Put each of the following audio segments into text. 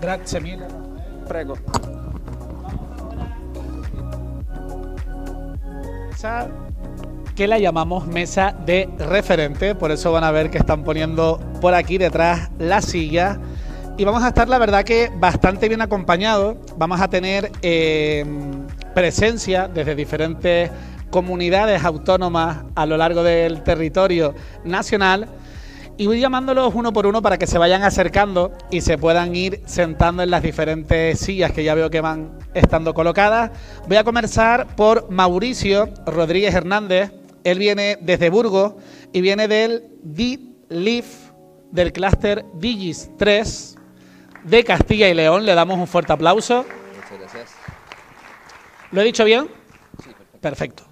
Grazie mille. Prego. Mesa que la llamamos mesa de referente, por eso van a ver que están poniendo por aquí detrás la silla. Y vamos a estar, la verdad, que bastante bien acompañados. Vamos a tener presencia desde diferentes comunidades autónomas a lo largo del territorio nacional. Y voy llamándolos uno por uno para que se vayan acercando y se puedan ir sentando en las diferentes sillas que ya veo que van estando colocadas. Voy a comenzar por Mauricio Rodríguez Hernández. Él viene desde Burgos y viene del DLIF, del clúster Digis 3 de Castilla y León. Le damos un fuerte aplauso. Muchas gracias. ¿Lo he dicho bien? Sí, perfecto. Perfecto.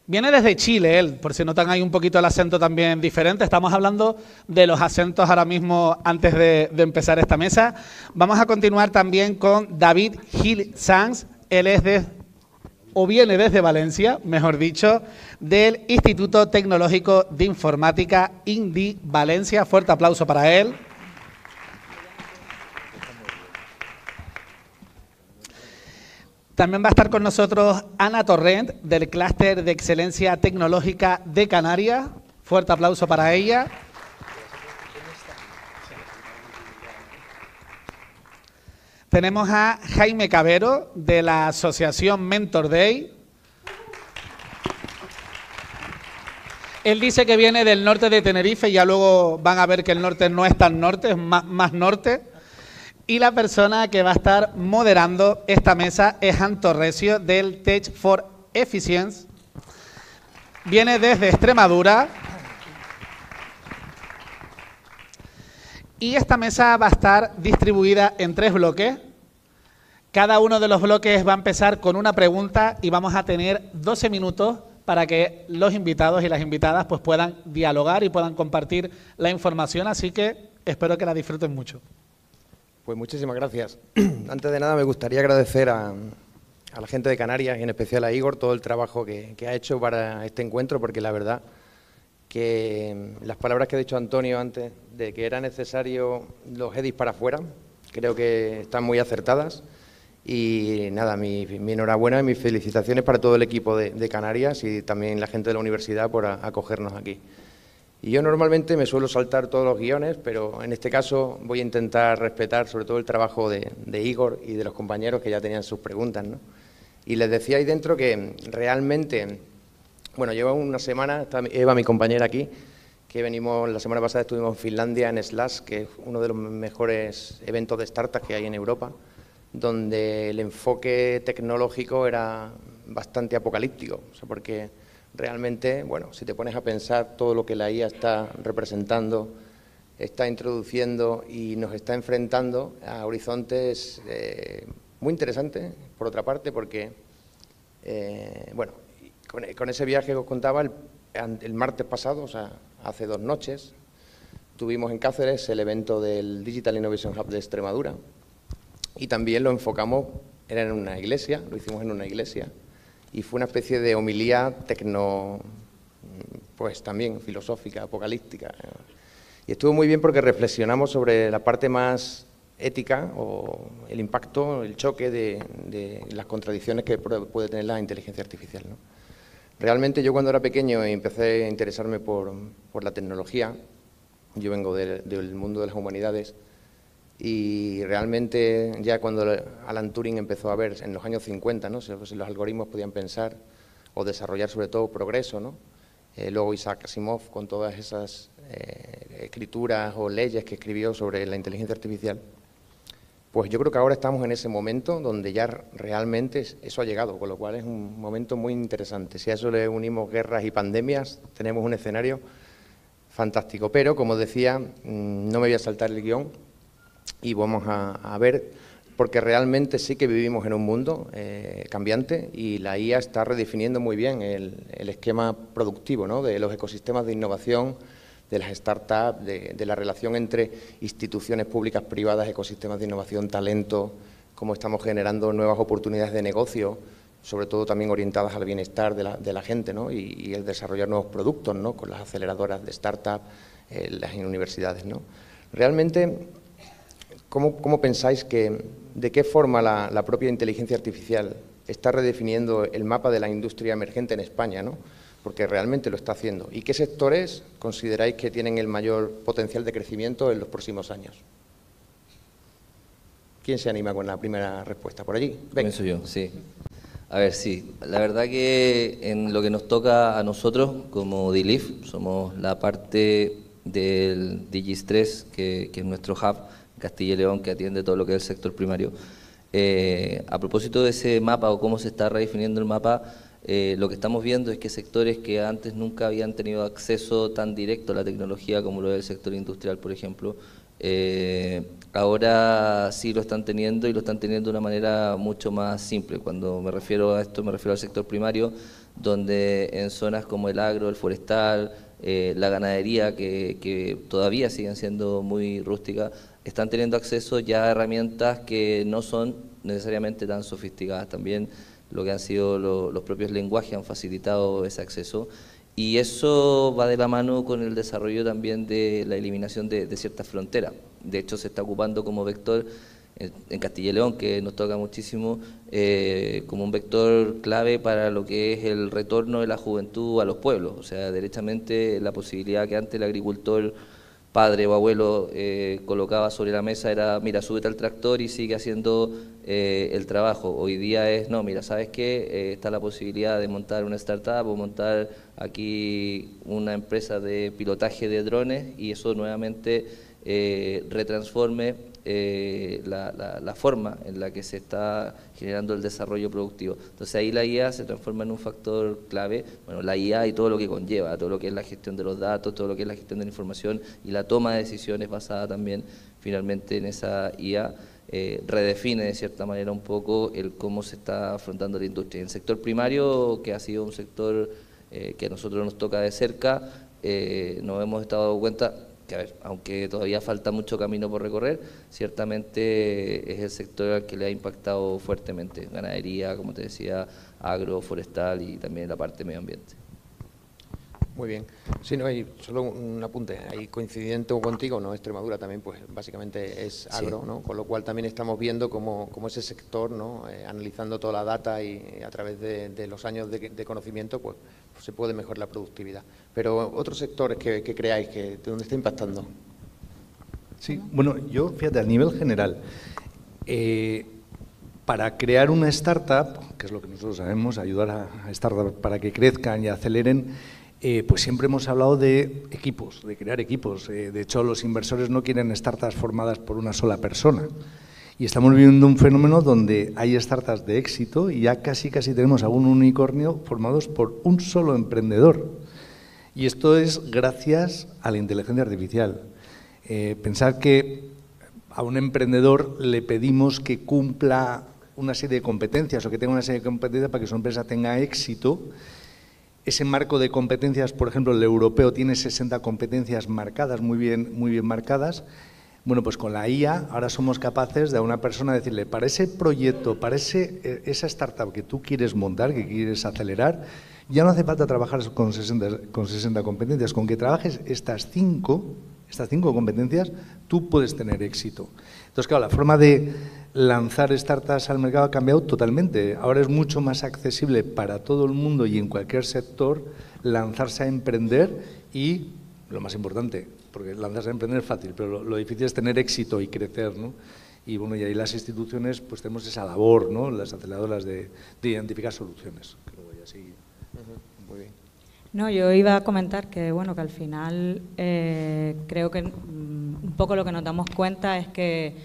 Viene desde Chile él, por si notan ahí un poquito el acento también diferente. Estamos hablando de los acentos ahora mismo antes de empezar esta mesa. Vamos a continuar también con David Gil Sanz. Él es viene desde Valencia, mejor dicho, del Instituto Tecnológico de Informática INDI Valencia. Fuerte aplauso para él. También va a estar con nosotros Ana Torrent, del Clúster de Excelencia Tecnológica de Canarias. Fuerte aplauso para ella. Tenemos a Jaime Cabero, de la Asociación Mentor Day. Él dice que viene del norte de Tenerife, ya luego van a ver que el norte no es tan norte, es más norte. Y la persona que va a estar moderando esta mesa es Anto Recio, del Tech for Efficiency. Viene desde Extremadura. Y esta mesa va a estar distribuida en 3 bloques. Cada uno de los bloques va a empezar con una pregunta y vamos a tener 12 minutos para que los invitados y las invitadas pues puedan dialogar y puedan compartir la información. Así que espero que la disfruten mucho. Pues muchísimas gracias. Antes de nada me gustaría agradecer a la gente de Canarias y en especial a Igor todo el trabajo que ha hecho para este encuentro, porque la verdad que las palabras que ha dicho Antonio antes de que era necesario los EDIs para afuera, creo que están muy acertadas. Y nada, mi enhorabuena y mis felicitaciones para todo el equipo de Canarias y también la gente de la universidad por acogernos aquí. Y yo normalmente me suelo saltar todos los guiones, pero en este caso voy a intentar respetar sobre todo el trabajo de Igor y de los compañeros que ya tenían sus preguntas, ¿no? Y les decía ahí dentro que realmente, bueno, llevo una semana, está Eva, mi compañera aquí, que venimos, la semana pasada estuvimos en Finlandia, en Slash, que es uno de los mejores eventos de startups que hay en Europa, donde el enfoque tecnológico era bastante apocalíptico, o sea, porque realmente, bueno, si te pones a pensar todo lo que la IA está representando, está introduciendo y nos está enfrentando a horizontes muy interesantes, por otra parte, porque, bueno, con ese viaje que os contaba, el martes pasado, o sea, hace 2 noches, tuvimos en Cáceres el evento del Digital Innovation Hub de Extremadura y también lo enfocamos, era en una iglesia, lo hicimos en una iglesia, y fue una especie de homilía pues también filosófica, apocalíptica. Y estuvo muy bien porque reflexionamos sobre la parte más ética o el impacto, el choque de las contradicciones que puede tener la inteligencia artificial, ¿no? Realmente yo cuando era pequeño empecé a interesarme por la tecnología, yo vengo del mundo de las humanidades, y realmente ya cuando Alan Turing empezó a ver en los años 50, ¿no?, si los algoritmos podían pensar o desarrollar sobre todo progreso, ¿no? Luego Isaac Asimov con todas esas escrituras o leyes que escribió sobre la inteligencia artificial, pues yo creo que ahora estamos en ese momento donde ya realmente eso ha llegado, con lo cual es un momento muy interesante. Si a eso le unimos guerras y pandemias, tenemos un escenario fantástico. Pero, como decía, no me voy a saltar el guión, y vamos a ver, porque realmente sí que vivimos en un mundo cambiante y la IA está redefiniendo muy bien el esquema productivo, ¿no?, de los ecosistemas de innovación, de las startups, de la relación entre instituciones públicas, privadas, ecosistemas de innovación, talento, cómo estamos generando nuevas oportunidades de negocio, sobre todo también orientadas al bienestar de la gente, ¿no?, y el desarrollar nuevos productos, ¿no?, con las aceleradoras de startups, las universidades, ¿no? Realmente, ¿cómo pensáis de qué forma la propia inteligencia artificial está redefiniendo el mapa de la industria emergente en España, ¿no? Porque realmente lo está haciendo? ¿Y qué sectores consideráis que tienen el mayor potencial de crecimiento en los próximos años? ¿Quién se anima con la primera respuesta? ¿Por allí? Comienzo yo, sí. A ver, sí. La verdad que en lo que nos toca a nosotros, como DILIF, somos la parte del Digis3, que es nuestro hub, Castilla y León, que atiende todo lo que es el sector primario. A propósito de ese mapa o cómo se está redefiniendo el mapa, lo que estamos viendo es que sectores que antes nunca habían tenido acceso tan directo a la tecnología como lo es el sector industrial, por ejemplo, ahora sí lo están teniendo, y lo están teniendo de una manera mucho más simple. Cuando me refiero a esto, me refiero al sector primario, donde en zonas como el agro, el forestal, la ganadería, que todavía siguen siendo muy rústicas, están teniendo acceso ya a herramientas que no son necesariamente tan sofisticadas. También lo que han sido los propios lenguajes han facilitado ese acceso, y eso va de la mano con el desarrollo también de la eliminación de ciertas fronteras. De hecho, se está ocupando como vector en Castilla y León, que nos toca muchísimo, como un vector clave para lo que es el retorno de la juventud a los pueblos. O sea, derechamente la posibilidad que antes el agricultor, padre o abuelo, colocaba sobre la mesa era: mira, súbete al tractor y sigue haciendo el trabajo. Hoy día es: no, mira, ¿sabes qué? Está la posibilidad de montar una startup o montar aquí una empresa de pilotaje de drones, y eso nuevamente retransforme la forma en la que se está generando el desarrollo productivo. Entonces ahí la IA se transforma en un factor clave. Bueno, la IA y todo lo que conlleva, todo lo que es la gestión de los datos, todo lo que es la gestión de la información y la toma de decisiones basada también finalmente en esa IA, redefine de cierta manera un poco el cómo se está afrontando la industria. En el sector primario, que ha sido un sector que a nosotros nos toca de cerca, nos hemos estado dando cuenta que, a ver, aunque todavía falta mucho camino por recorrer, ciertamente es el sector al que le ha impactado fuertemente. Ganadería, como te decía, agro, forestal y también la parte medio ambiente. Muy bien. Sí, no, hay solo un apunte. Ahí coincidente contigo, ¿no? Extremadura también, pues básicamente es agro, Sí. ¿no? Con lo cual también estamos viendo cómo ese sector, ¿no? Analizando toda la data y a través de los años de conocimiento, pues se puede mejorar la productividad. Pero otros sectores que creáis que de dónde está impactando. Sí, bueno, yo, fíjate, a nivel general, para crear una startup, que es lo que nosotros sabemos, ayudar a startups para que crezcan y aceleren, pues siempre hemos hablado de equipos, de crear equipos. De hecho, los inversores no quieren startups formadas por una sola persona. Y estamos viviendo un fenómeno donde hay startups de éxito y ya casi tenemos algún unicornio formados por un solo emprendedor. Y esto es gracias a la inteligencia artificial. Pensar que a un emprendedor le pedimos que cumpla una serie de competencias o que tenga una serie de competencias para que su empresa tenga éxito. Ese marco de competencias, por ejemplo, el europeo tiene 60 competencias marcadas, muy bien marcadas. Bueno, pues con la IA ahora somos capaces de a una persona decirle: para ese proyecto, para esa startup que tú quieres montar, que quieres acelerar, ya no hace falta trabajar con 60 competencias. Con que trabajes estas cinco competencias, tú puedes tener éxito. Entonces, claro, la forma de lanzar startups al mercado ha cambiado totalmente. Ahora es mucho más accesible para todo el mundo y en cualquier sector lanzarse a emprender y, lo más importante, porque lanzarse a emprender es fácil, pero lo difícil es tener éxito y crecer, ¿no? Y bueno, y ahí las instituciones pues tenemos esa labor, ¿no? Las aceleradoras de identificar soluciones. Creo que así. Muy bien. No, yo iba a comentar que, bueno, que al final creo que un poco lo que nos damos cuenta es que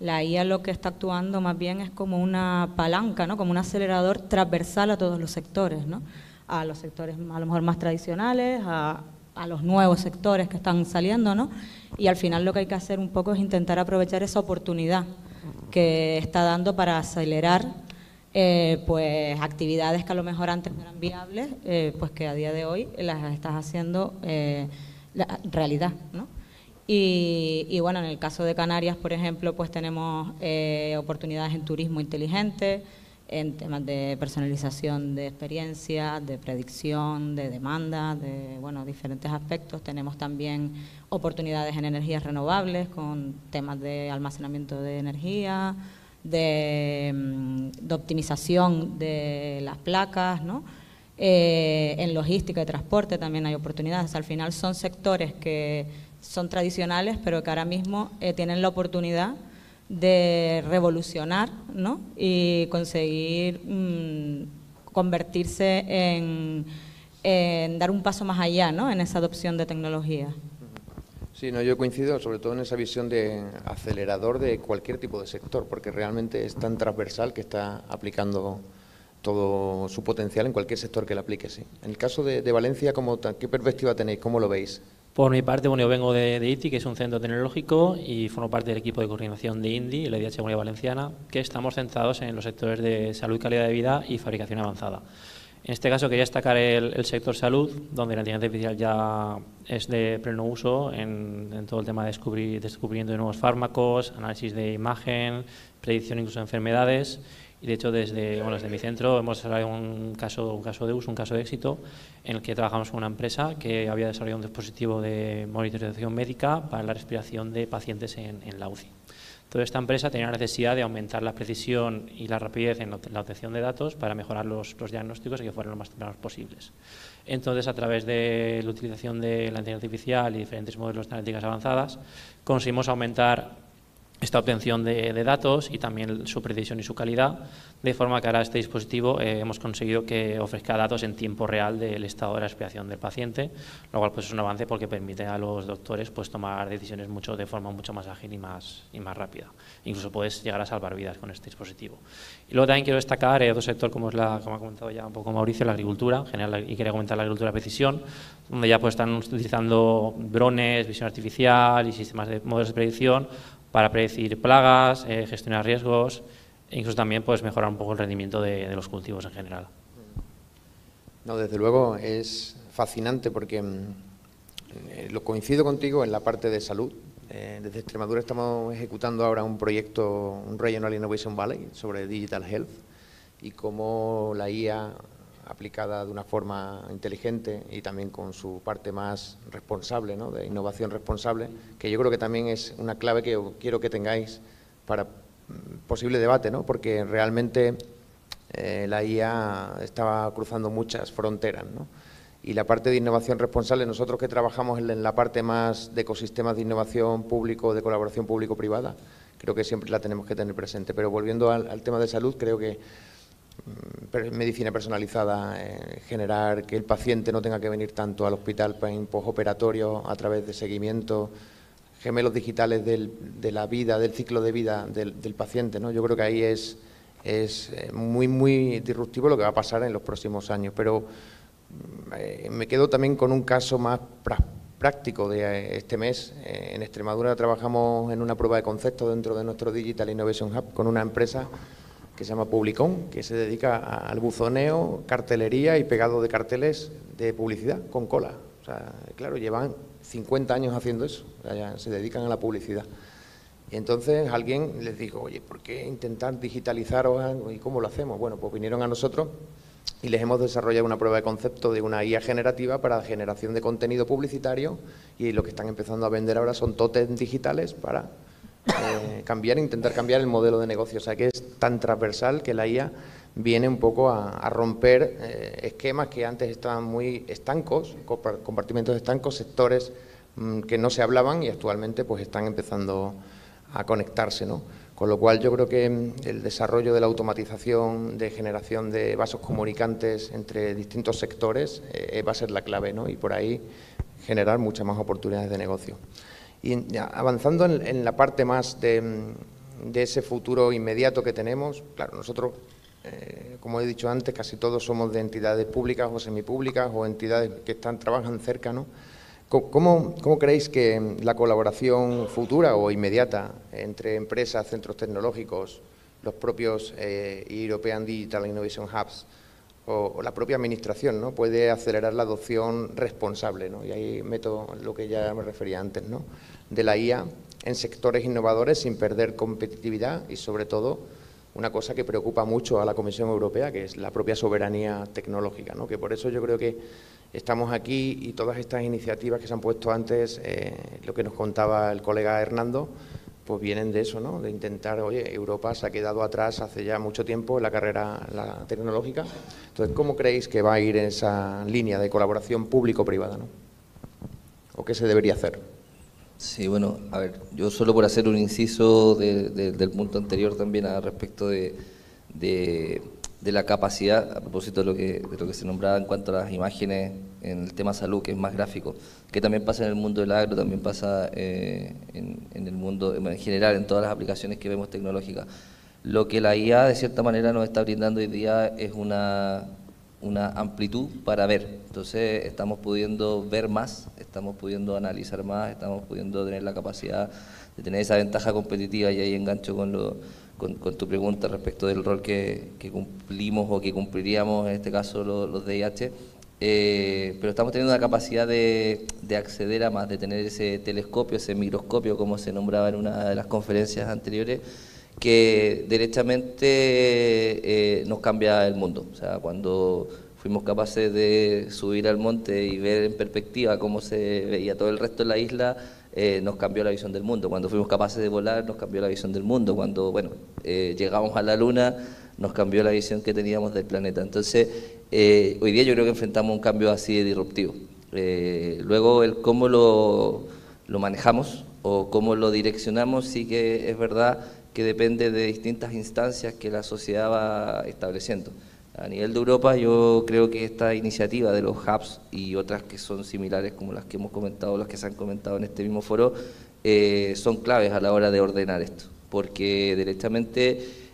la IA lo que está actuando más bien es como una palanca, ¿no? Como un acelerador transversal a todos los sectores, ¿no? A los sectores a lo mejor más tradicionales, a los nuevos sectores que están saliendo, ¿no? Y al final lo que hay que hacer un poco es intentar aprovechar esa oportunidad que está dando para acelerar pues actividades que a lo mejor antes no eran viables, pues que a día de hoy las estás haciendo realidad, ¿no? Y bueno, en el caso de Canarias, por ejemplo, pues tenemos oportunidades en turismo inteligente, en temas de personalización de experiencias, de predicción, de demanda, de diferentes aspectos. Tenemos también oportunidades en energías renovables con temas de almacenamiento de energía, de optimización de las placas, ¿no? En logística y transporte también hay oportunidades. Al final son sectores que son tradicionales, pero que ahora mismo tienen la oportunidad de revolucionar, ¿no? Y conseguir convertirse en dar un paso más allá, ¿no? En esa adopción de tecnología. Sí, no, yo coincido sobre todo en esa visión de acelerador de cualquier tipo de sector, porque realmente es tan transversal que está aplicando todo su potencial en cualquier sector que le aplique, sí. En el caso de Valencia, ¿qué perspectiva tenéis? ¿Cómo lo veis? Por mi parte, bueno, yo vengo de ITI, que es un centro tecnológico, y formo parte del equipo de coordinación de INDI, la IDH Comunidad Valenciana, que estamos centrados en los sectores de salud y calidad de vida y fabricación avanzada. En este caso quería destacar el sector salud, donde la inteligencia artificial ya es de pleno uso en todo el tema de descubrimiento de nuevos fármacos, análisis de imagen, predicción incluso de enfermedades. Y de hecho desde mi centro hemos desarrollado un caso de uso, un caso de éxito, en el que trabajamos con una empresa que había desarrollado un dispositivo de monitorización médica para la respiración de pacientes en la UCI. Toda esta empresa tenía la necesidad de aumentar la precisión y la rapidez en la obtención de datos para mejorar los diagnósticos y que fueran lo más tempranos posibles. Entonces, a través de la utilización de la inteligencia artificial y diferentes modelos de analíticas avanzadas, conseguimos aumentar esta obtención de datos y también su precisión y su calidad, de forma que ahora este dispositivo hemos conseguido que ofrezca datos en tiempo real del estado de la respiración del paciente, lo cual pues es un avance porque permite a los doctores pues tomar decisiones de forma mucho más ágil y más rápida. Incluso puedes llegar a salvar vidas con este dispositivo. Y luego también quiero destacar otro sector como ha comentado ya un poco Mauricio, la agricultura, en general, y quería comentar la agricultura de precisión, donde ya pues están utilizando drones, visión artificial y sistemas de modelos de predicción para predecir plagas, gestionar riesgos e incluso también pues mejorar un poco el rendimiento de los cultivos en general. No, desde luego es fascinante porque lo coincido contigo en la parte de salud. Desde Extremadura estamos ejecutando ahora un proyecto, un Regional Innovation Valley sobre Digital Health y cómo la IA aplicada de una forma inteligente y también con su parte más responsable, ¿no?, de innovación responsable, que yo creo que también es una clave que quiero que tengáis para posible debate, ¿no?, porque realmente la IA estaba cruzando muchas fronteras, ¿no?, y la parte de innovación responsable, nosotros que trabajamos en la parte más de ecosistemas de innovación público, de colaboración público-privada, creo que siempre la tenemos que tener presente. Pero volviendo al tema de salud, creo que medicina personalizada, generar que el paciente no tenga que venir tanto al hospital en postoperatorio a través de seguimiento, gemelos digitales de la vida, del ciclo de vida del paciente, ¿no? Yo creo que ahí es muy disruptivo lo que va a pasar en los próximos años, pero me quedo también con un caso más práctico de este mes. En Extremadura trabajamos en una prueba de concepto dentro de nuestro Digital Innovation Hub con una empresa que se llama Publicón, que se dedica al buzoneo, cartelería y pegado de carteles de publicidad con cola. O sea, claro, llevan 50 años haciendo eso, o sea, ya se dedican a la publicidad. Y entonces alguien les dijo, oye, ¿por qué intentar digitalizaros algo? ¿Y cómo lo hacemos? Bueno, pues vinieron a nosotros y les hemos desarrollado una prueba de concepto de una IA generativa para generación de contenido publicitario, y lo que están empezando a vender ahora son tótems digitales para intentar cambiar el modelo de negocio. O sea, que es tan transversal que la IA viene un poco a romper esquemas que antes estaban muy estancos, compartimentos estancos, sectores que no se hablaban y actualmente pues están empezando a conectarse, ¿no? Con lo cual yo creo que el desarrollo de la automatización de generación de vasos comunicantes entre distintos sectores va a ser la clave, ¿no? Y por ahí generar muchas más oportunidades de negocio. Y avanzando en la parte más de ese futuro inmediato que tenemos, claro, nosotros, como he dicho antes, casi todos somos de entidades públicas o semipúblicas o entidades que trabajan cerca, ¿no? ¿Cómo creéis que la colaboración futura o inmediata entre empresas, centros tecnológicos, los propios European Digital Innovation Hubs o la propia administración, ¿no?, puede acelerar la adopción responsable, ¿no? Y ahí meto lo que ya me refería antes, ¿no?, de la IA en sectores innovadores sin perder competitividad y, sobre todo, una cosa que preocupa mucho a la Comisión Europea, que es la propia soberanía tecnológica, ¿no? Que por eso yo creo que estamos aquí y todas estas iniciativas que se han puesto antes, lo que nos contaba el colega Hernando, pues vienen de eso, ¿no? De intentar, oye, Europa se ha quedado atrás hace ya mucho tiempo en la carrera tecnológica. Entonces, ¿cómo creéis que va a ir en esa línea de colaboración público-privada, ¿no? ¿O qué se debería hacer? Sí, bueno, a ver, yo solo por hacer un inciso del punto anterior también respecto de la capacidad, a propósito de lo que se nombraba en cuanto a las imágenes en el tema salud, que es más gráfico, que también pasa en el mundo del agro, también pasa en el mundo en general, en todas las aplicaciones que vemos tecnológicas. Lo que la IA de cierta manera nos está brindando hoy día es una amplitud para ver. Entonces estamos pudiendo ver más, estamos pudiendo analizar más, estamos pudiendo tener la capacidad de tener esa ventaja competitiva, y ahí engancho con tu pregunta respecto del rol que cumplimos o que cumpliríamos en este caso los DIH, pero estamos teniendo la capacidad de acceder a más, de tener ese telescopio, ese microscopio, como se nombraba en una de las conferencias anteriores, que derechamente nos cambia el mundo. O sea, cuando fuimos capaces de subir al monte y ver en perspectiva cómo se veía todo el resto de la isla, nos cambió la visión del mundo. Cuando fuimos capaces de volar, nos cambió la visión del mundo. Cuando llegamos a la Luna, nos cambió la visión que teníamos del planeta. Entonces, hoy día yo creo que enfrentamos un cambio así de disruptivo. Luego, el cómo lo manejamos o cómo lo direccionamos, sí que es verdad que depende de distintas instancias que la sociedad va estableciendo. A nivel de Europa, yo creo que esta iniciativa de los hubs y otras que son similares, como las que hemos comentado, las que se han comentado en este mismo foro, son claves a la hora de ordenar esto, porque directamente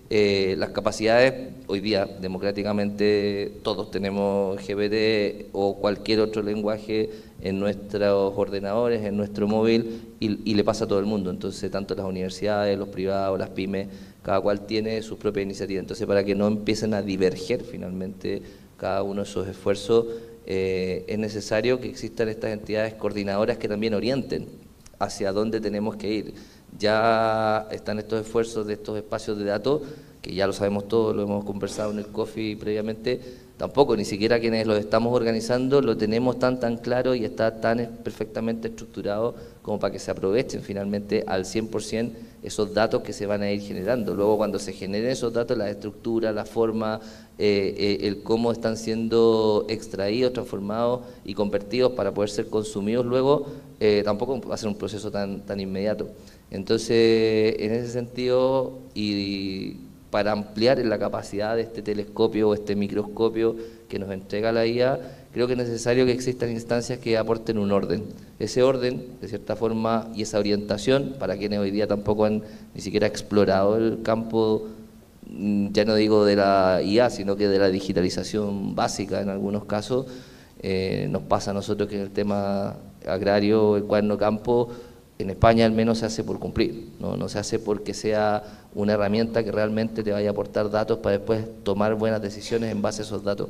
las capacidades, hoy día democráticamente todos tenemos GPT o cualquier otro lenguaje en nuestros ordenadores, en nuestro móvil, y le pasa a todo el mundo. Entonces, tanto las universidades, los privados, las pymes, cada cual tiene su propia iniciativa. Entonces, para que no empiecen a diverger finalmente cada uno de esos esfuerzos, es necesario que existan estas entidades coordinadoras que también orienten hacia dónde tenemos que ir. Ya están estos esfuerzos de estos espacios de datos, que ya lo sabemos todos, lo hemos conversado en el coffee previamente. Tampoco, ni siquiera quienes los estamos organizando lo tenemos tan claro y está tan perfectamente estructurado como para que se aprovechen finalmente al 100% esos datos que se van a ir generando. Luego, cuando se generen esos datos, la estructura, la forma, el cómo están siendo extraídos, transformados y convertidos para poder ser consumidos luego, tampoco va a ser un proceso tan inmediato. Entonces, en ese sentido, y para ampliar la capacidad de este telescopio o este microscopio que nos entrega la IA, creo que es necesario que existan instancias que aporten un orden. Ese orden, de cierta forma, y esa orientación, para quienes hoy día tampoco han ni siquiera explorado el campo, ya no digo de la IA, sino que de la digitalización básica en algunos casos, nos pasa a nosotros que en el tema agrario, el cuaderno campo, en España al menos se hace por cumplir, no se hace porque sea una herramienta que realmente te vaya a aportar datos para después tomar buenas decisiones en base a esos datos.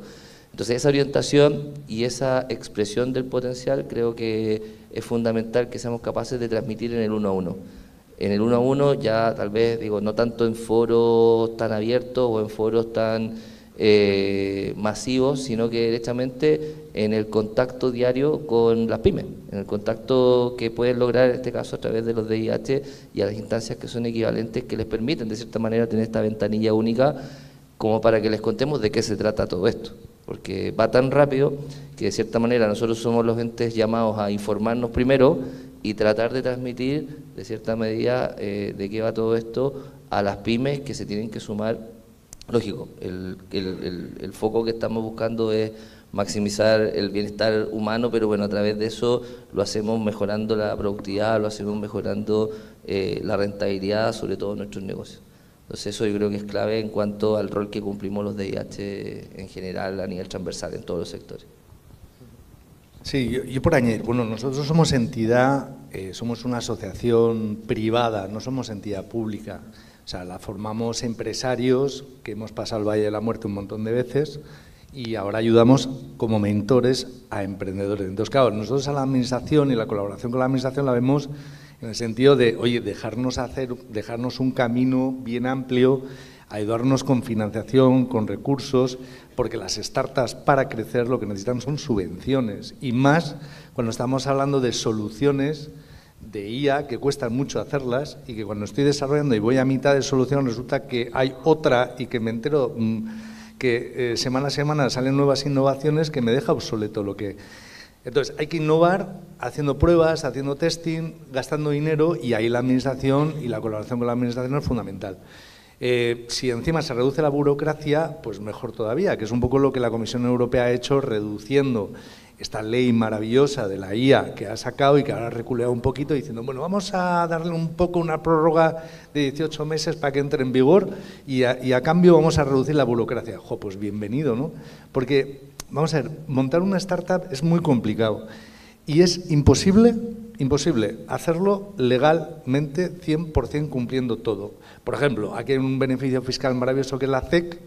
Entonces, esa orientación y esa expresión del potencial creo que es fundamental que seamos capaces de transmitir en el 1 a 1. En el 1 a 1 ya tal vez, no tanto en foros tan abiertos o en foros tan masivos, sino que directamente en el contacto diario con las pymes, en el contacto que pueden lograr en este caso a través de los DIH y a las instancias que son equivalentes, que les permiten de cierta manera tener esta ventanilla única como para que les contemos de qué se trata todo esto, porque va tan rápido que de cierta manera nosotros somos los entes llamados a informarnos primero y tratar de transmitir de cierta medida de qué va todo esto a las pymes que se tienen que sumar. Lógico, el foco que estamos buscando es maximizar el bienestar humano, pero bueno, a través de eso lo hacemos mejorando la productividad, lo hacemos mejorando la rentabilidad, sobre todo en nuestros negocios. Entonces eso yo creo que es clave en cuanto al rol que cumplimos los DIH en general a nivel transversal en todos los sectores. Sí, yo por añadir, bueno, nosotros somos entidad, somos una asociación privada, no somos entidad pública. O sea, la formamos empresarios que hemos pasado el Valle de la Muerte un montón de veces y ahora ayudamos como mentores a emprendedores. Entonces, claro, nosotros a la administración y la colaboración con la administración la vemos en el sentido de, oye, dejarnos un camino bien amplio ayudarnos con financiación, con recursos, porque las startups para crecer lo que necesitan son subvenciones, y más cuando estamos hablando de soluciones de IA que cuestan mucho hacerlas y que cuando estoy desarrollando y voy a mitad de solución resulta que hay otra y que me entero que semana a semana salen nuevas innovaciones que me deja obsoleto lo que... Entonces, hay que innovar haciendo pruebas, haciendo testing, gastando dinero, y ahí la administración y la colaboración con la administración es fundamental. Si encima se reduce la burocracia, pues mejor todavía, que es un poco lo que la Comisión Europea ha hecho, reduciendo esta ley maravillosa de la IA que ha sacado y que ahora ha reculeado un poquito, diciendo, bueno, vamos a darle un poco una prórroga de 18 meses para que entre en vigor y a cambio vamos a reducir la burocracia. Jo, pues bienvenido, ¿no? Porque, vamos a ver, montar una startup es muy complicado y es imposible hacerlo legalmente 100% cumpliendo todo. Por ejemplo, aquí hay un beneficio fiscal maravilloso que es la CEC,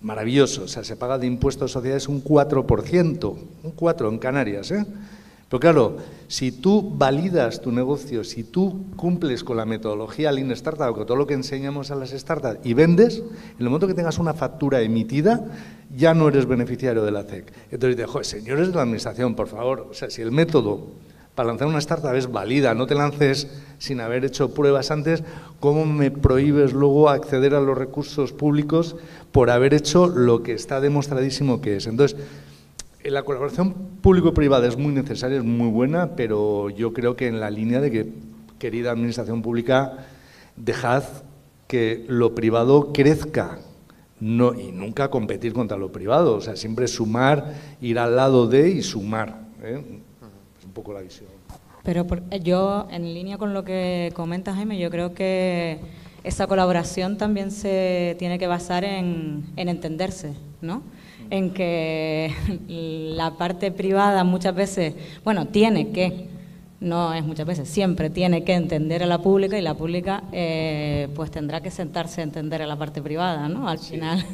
maravilloso, o sea, se paga de impuestos de sociedades un 4%, un 4% en Canarias, ¿eh? Pero claro, si tú validas tu negocio, si tú cumples con la metodología Lean Startup, con todo lo que enseñamos a las startups y vendes, en el momento que tengas una factura emitida, ya no eres beneficiario de la CEC. Entonces dices, joder, señores de la administración, por favor, o sea, si el método para lanzar una startup es válida, no te lances sin haber hecho pruebas antes, ¿cómo me prohíbes luego acceder a los recursos públicos por haber hecho lo que está demostradísimo que es? Entonces, la colaboración público-privada es muy necesaria, es muy buena, pero yo creo que en la línea de que, querida administración pública, dejad que lo privado crezca, no, y nunca competir contra lo privado, o sea, siempre sumar, ir al lado de y sumar, ¿eh? Es un poco la visión. Pero yo, en línea con lo que comenta Jaime, yo creo que esa colaboración también se tiene que basar en entenderse, ¿no? En que la parte privada muchas veces, bueno, tiene que, no es muchas veces, siempre tiene que entender a la pública y la pública pues tendrá que sentarse a entender a la parte privada, ¿no? Al final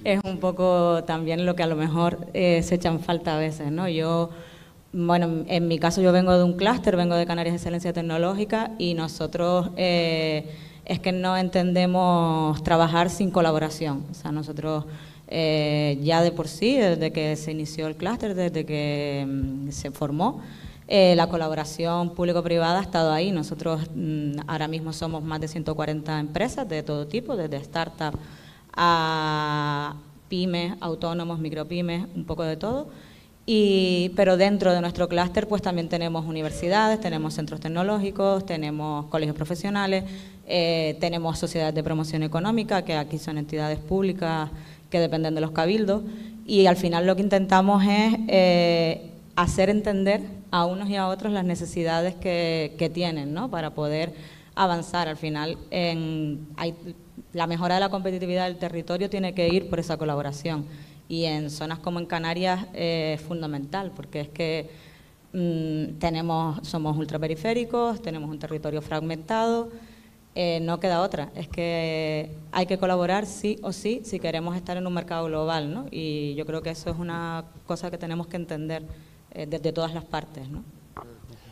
es un poco también lo que a lo mejor se echan falta a veces, ¿no? Bueno, en mi caso yo vengo de un clúster, vengo de Canarias Excelencia Tecnológica y nosotros es que no entendemos trabajar sin colaboración. O sea, nosotros ya de por sí, desde que se inició el clúster, desde que se formó, la colaboración público-privada ha estado ahí. Nosotros ahora mismo somos más de 140 empresas de todo tipo, desde startups a pymes, autónomos, micropymes, un poco de todo. Pero dentro de nuestro clúster pues también tenemos universidades, tenemos centros tecnológicos, tenemos colegios profesionales, tenemos sociedades de promoción económica, que aquí son entidades públicas que dependen de los cabildos, y al final lo que intentamos es hacer entender a unos y a otros las necesidades que tienen, ¿no? Para poder avanzar. Al final, la mejora de la competitividad del territorio tiene que ir por esa colaboración. Y en zonas como en Canarias es fundamental, porque es que somos ultraperiféricos, tenemos un territorio fragmentado, no queda otra. Es que hay que colaborar sí o sí si queremos estar en un mercado global, ¿no? Y yo creo que eso es una cosa que tenemos que entender desde todas las partes, ¿no?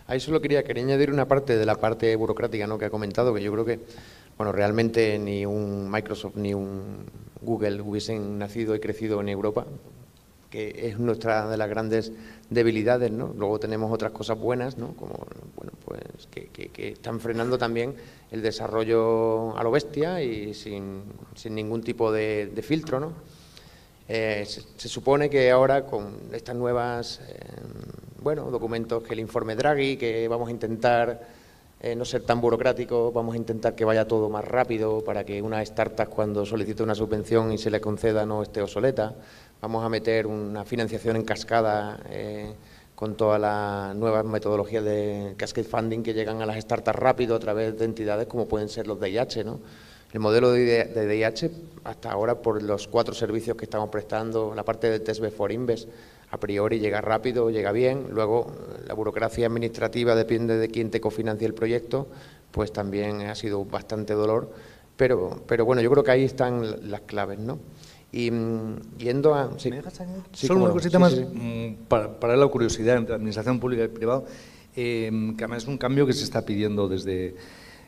Ahí solo quería añadir una parte de la parte burocrática, ¿no?, que ha comentado, que yo creo que, bueno, realmente ni un Microsoft ni un Google hubiesen nacido y crecido en Europa, que es nuestra de las grandes debilidades, ¿no? Luego tenemos otras cosas buenas, ¿no?, como, bueno, pues que están frenando también el desarrollo a lo bestia y sin ningún tipo de filtro, ¿no? Se supone que ahora con estas nuevas, documentos, que el informe Draghi, que vamos a intentar no ser tan burocráticos, vamos a intentar que vaya todo más rápido para que una startup cuando solicite una subvención y se le conceda no esté obsoleta. Vamos a meter una financiación en cascada con todas las nuevas metodologías de cascade funding que llegan a las startups rápido a través de entidades como pueden ser los DIH, ¿no? El modelo de DIH, hasta ahora, por los 4 servicios que estamos prestando, la parte del Test Before Invest, a priori llega rápido, llega bien. Luego, la burocracia administrativa depende de quién te cofinancie el proyecto, pues también ha sido bastante dolor. Pero bueno, yo creo que ahí están las claves, ¿no? Y yendo a... Sí. ¿Me dejas añadir? Sí, solo una cosita más, para la curiosidad entre administración pública y privada, que además es un cambio que se está pidiendo desde...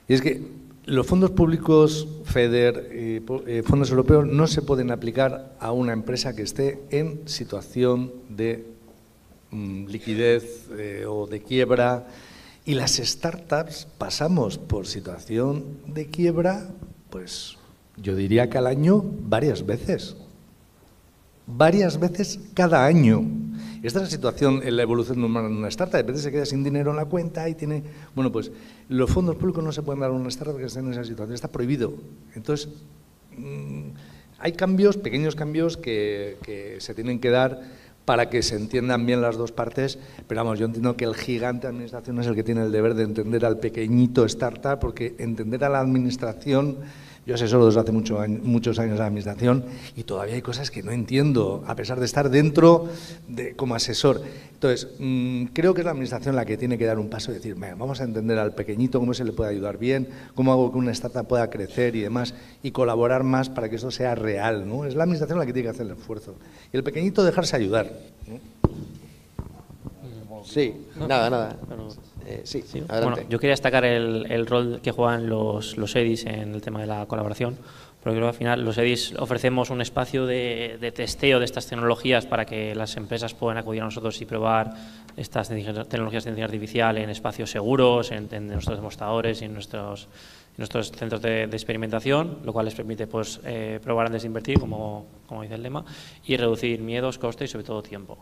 Y es que los fondos públicos, FEDER, fondos europeos, no se pueden aplicar a una empresa que esté en situación de liquidez o de quiebra. Y las startups pasamos por situación de quiebra, pues yo diría que al año varias veces cada año. Esta es la situación en la evolución normal de una startup. De repente se queda sin dinero en la cuenta y tiene... Bueno, pues los fondos públicos no se pueden dar a una startup que esté en esa situación. Está prohibido. Entonces, hay cambios, pequeños cambios que se tienen que dar para que se entiendan bien las dos partes. Pero vamos, yo entiendo que el gigante de administración es el que tiene el deber de entender al pequeñito startup, porque entender a la administración... Yo asesoro desde hace muchos años a la administración y todavía hay cosas que no entiendo, a pesar de estar dentro como asesor. Entonces, creo que es la administración la que tiene que dar un paso y decir, vamos a entender al pequeñito, cómo se le puede ayudar bien, cómo hago que una startup pueda crecer y demás, y colaborar más para que eso sea real, ¿no? Es la administración la que tiene que hacer el esfuerzo. Y el pequeñito dejarse ayudar, ¿no? Sí, nada. Sí, adelante. Bueno, yo quería destacar el rol que juegan los EDIs en el tema de la colaboración, porque creo que al final los EDIs ofrecemos un espacio de testeo de estas tecnologías para que las empresas puedan acudir a nosotros y probar estas tecnologías de inteligencia artificial en espacios seguros, en nuestros demostradores y en nuestros centros de experimentación, lo cual les permite pues, probar antes de invertir, como dice el lema, y reducir miedos, costes y sobre todo tiempo.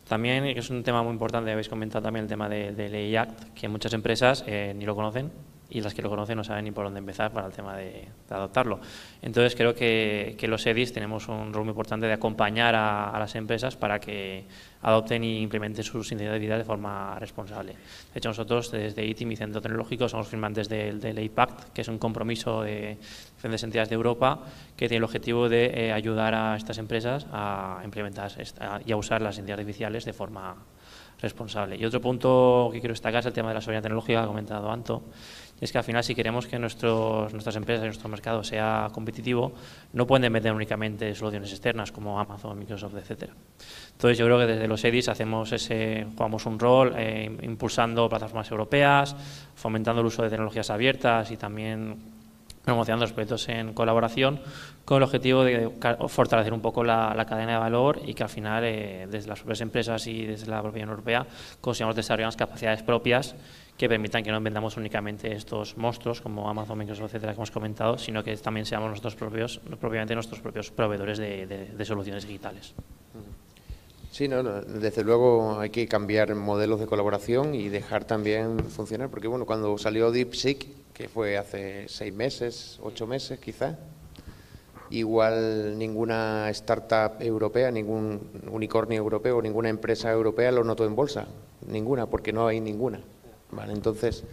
También es un tema muy importante, habéis comentado también el tema del AI Act, que muchas empresas ni lo conocen y las que lo conocen no saben ni por dónde empezar para el tema de adoptarlo. Entonces creo que los EDIs tenemos un rol muy importante de acompañar a las empresas para que adopten e implementen sus iniciativas de vida de forma responsable. De hecho, nosotros desde ITI, mi centro tecnológico, somos firmantes del AI Pact, que es un compromiso de diferentes entidades de Europa que tiene el objetivo de ayudar a estas empresas a implementar y a usar las inteligencias artificiales de forma responsable. Y otro punto que quiero destacar es el tema de la seguridad tecnológica que ha comentado Anto. Y es que al final, si queremos que nuestras empresas y nuestro mercado sea competitivo, no pueden depender únicamente de soluciones externas como Amazon, Microsoft, etcétera. Entonces, yo creo que desde los EDIs jugamos un rol impulsando plataformas europeas, fomentando el uso de tecnologías abiertas y también promocionando los proyectos en colaboración con el objetivo de fortalecer un poco la cadena de valor y que al final, desde las propias empresas y desde la propia Unión Europea, consigamos desarrollar unas capacidades propias que permitan que no vendamos únicamente estos monstruos como Amazon, Microsoft, etcétera, que hemos comentado, sino que también seamos propiamente nuestros propios proveedores de soluciones digitales. Sí, desde luego hay que cambiar modelos de colaboración y dejar también funcionar, porque bueno, cuando salió DeepSeek, que fue hace 6 meses, 8 meses quizás, igual ninguna startup europea, ningún unicornio europeo, ninguna empresa europea lo notó en bolsa, ninguna, porque no hay ninguna. Vale, entonces,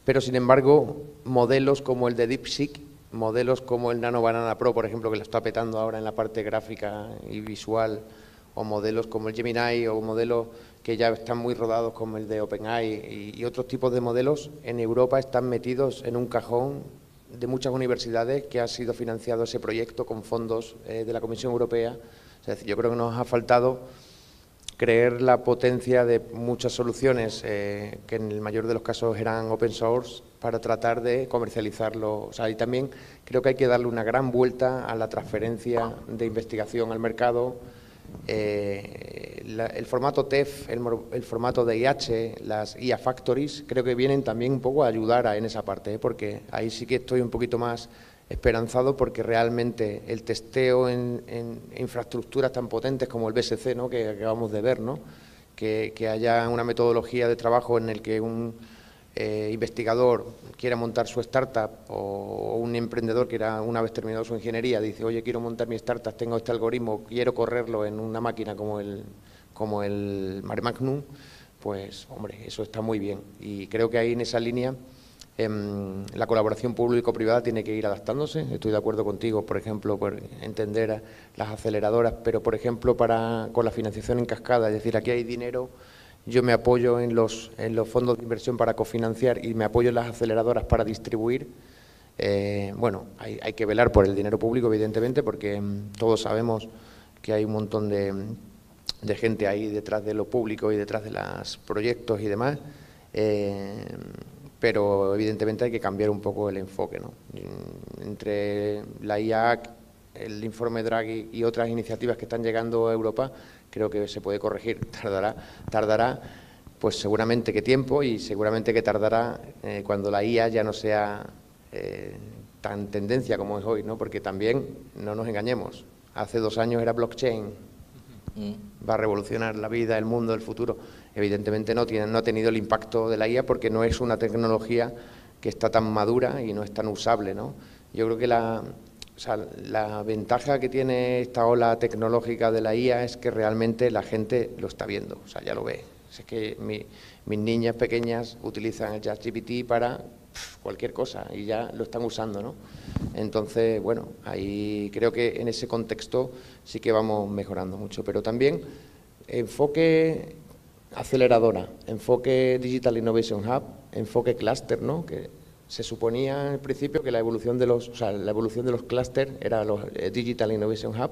pero sin embargo, modelos como el de DeepSeek, modelos como el Nano Banana Pro, por ejemplo, que lo está petando ahora en la parte gráfica y visual, o modelos como el Gemini, o modelos que ya están muy rodados como el de OpenAI y otros tipos de modelos, en Europa están metidos en un cajón de muchas universidades que ha sido financiado ese proyecto con fondos de la Comisión Europea. Es decir, yo creo que nos ha faltado creer la potencia de muchas soluciones que en el mayor de los casos eran open source para tratar de comercializarlo. O sea, y también creo que hay que darle una gran vuelta a la transferencia de investigación al mercado. El formato TEF, el formato de IH, las IA Factories, creo que vienen también un poco a ayudar en esa parte, porque ahí sí que estoy un poquito más esperanzado, porque realmente el testeo en infraestructuras tan potentes como el BSC, ¿no?, que acabamos de ver, ¿no?, que haya una metodología de trabajo en el que un investigador quiera montar su startup o un emprendedor que una vez terminado su ingeniería dice, oye, quiero montar mi startup, tengo este algoritmo, quiero correrlo en una máquina como el Mare Magnum, pues hombre, eso está muy bien. Y creo que ahí en esa línea la colaboración público-privada tiene que ir adaptándose. Estoy de acuerdo contigo, por ejemplo, por entender las aceleradoras, pero por ejemplo con la financiación en cascada, es decir, aquí hay dinero. Yo me apoyo en los fondos de inversión para cofinanciar y me apoyo en las aceleradoras para distribuir. Bueno, hay que velar por el dinero público, evidentemente, porque todos sabemos que hay un montón de gente ahí detrás de lo público y detrás de los proyectos y demás. pero evidentemente hay que cambiar un poco el enfoque, ¿no? Entre la IAC, el informe Draghi y otras iniciativas que están llegando a Europa, creo que se puede corregir. Tardará pues seguramente que tiempo, y seguramente que tardará cuando la IA ya no sea tan tendencia como es hoy, ¿no? Porque también, no nos engañemos, hace 2 años era blockchain, va a revolucionar la vida, el mundo, el futuro. Evidentemente no ha tenido el impacto de la IA porque no es una tecnología que está tan madura y no es tan usable, ¿no? Yo creo que la ventaja que tiene esta ola tecnológica de la IA es que realmente la gente lo está viendo, o sea, ya lo ve. Es que mis niñas pequeñas utilizan el ChatGPT para cualquier cosa y ya lo están usando, ¿no? Entonces, bueno, ahí creo que en ese contexto sí que vamos mejorando mucho, pero también enfoque aceleradora, enfoque Digital Innovation Hub, enfoque clúster, ¿no? Que se suponía al principio que la evolución de los clúster era los Digital Innovation Hub.